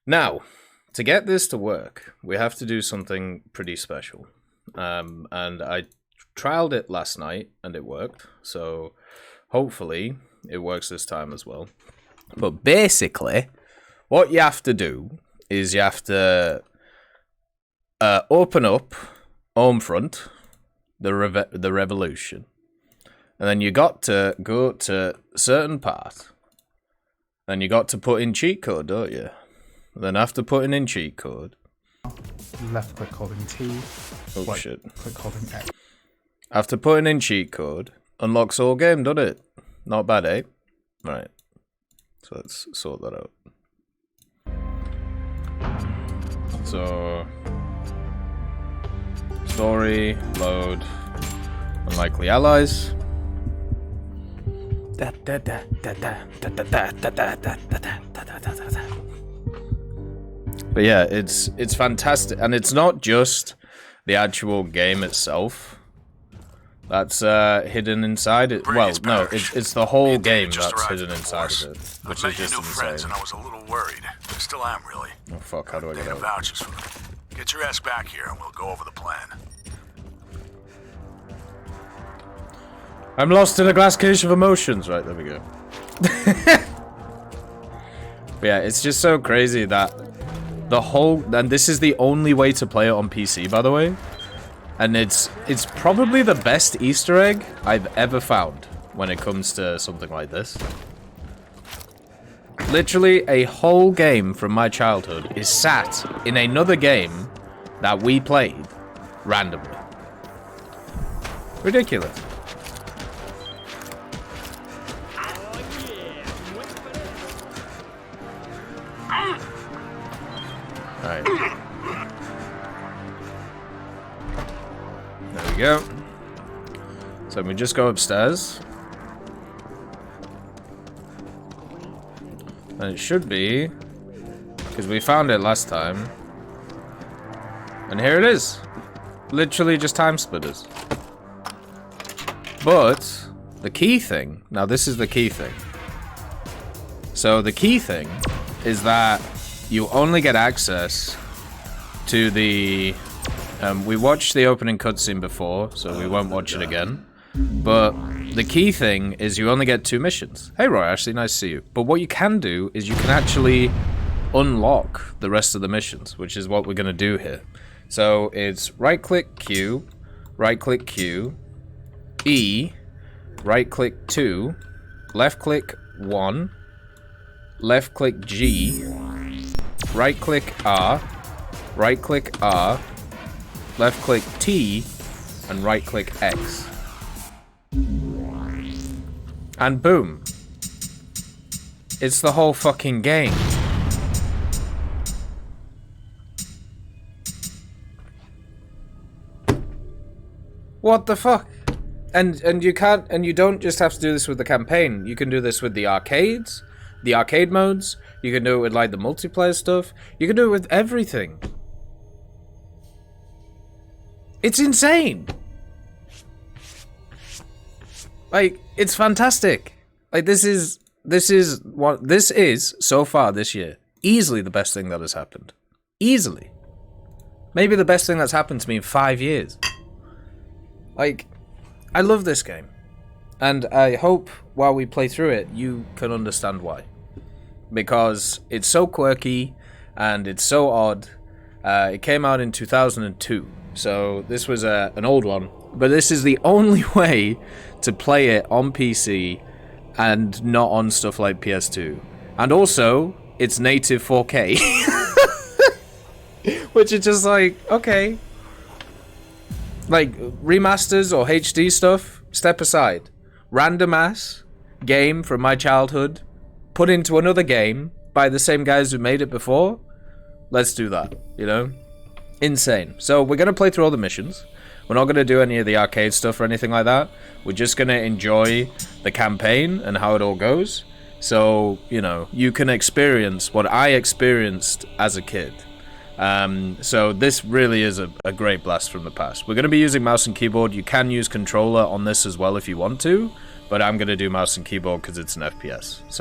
Now, to get this to work, we have to do something pretty special. And I trialed it last night, and it worked. So, hopefully, it works this time as well. But basically, what you have to do is you have to open up Homefront, the Revolution. And then you got to go to certain part. Then you got to put in cheat code, don't you? Then after putting in cheat code... Left click holding T. Oh right shit. Click holding X. After putting in cheat code, unlocks all game, doesn't it? Not bad, eh? Right. So let's sort that out. So... Story, load, unlikely allies. But yeah, it's fantastic, and it's not just the actual game itself that's hidden inside it. Well, no, it's the whole game that's hidden inside of it, which is just insane. And I was a little worried. I still am, really. Oh fuck! How do I get out? Vouchers for them. Get your ass back here, and we'll go over the plan. I'm lost in a glass cage of emotions. Right, there we go. But yeah, it's just so crazy that the whole... And this is the only way to play it on PC, by the way. And it's probably the best Easter egg I've ever found when it comes to something like this. Literally, a whole game from my childhood is sat in another game that we played randomly. Ridiculous. Alright. There we go. So we just go upstairs. And it should be, because we found it last time. And here it is. Literally just TimeSplitters. But the key thing, now this is the key thing. So the key thing is that you only get access to the... we watched the opening cutscene before, so we won't watch it again. But the key thing is you only get 2 missions. Hey Roy, actually nice to see you. But what you can do is you can actually unlock the rest of the missions, which is what we're going to do here. So it's right-click Q, right-click Q, E, right-click 2, left-click 1, left-click G, right-click R, left-click T, and right-click X. And boom. It's the whole fucking game. What the fuck? And you can't, and you don't just have to do this with the campaign. You can do this with the arcades, the arcade modes. You can do it with like the multiplayer stuff. You can do it with everything. It's insane. Like, it's fantastic. Like, this is so far this year easily the best thing that has happened. Easily. Maybe the best thing that's happened to me in 5 years. Like, I love this game. And I hope while we play through it, you can understand why. Because it's so quirky and it's so odd. It came out in 2002. So this was an old one. But this is the only way to play it on PC and not on stuff like PS2. And also, it's native 4K. Which is just like, okay. Like, remasters or HD stuff, step aside. Random ass game from my childhood, put into another game by the same guys who made it before. Let's do that, you know? Insane. So we're going to play through all the missions. We're not going to do any of the arcade stuff or anything like that. We're just going to enjoy the campaign and how it all goes. So, you know, you can experience what I experienced as a kid. So this really is a great blast from the past. We're going to be using mouse and keyboard. You can use controller on this as well if you want to, but I'm going to do mouse and keyboard because it's an FPS. So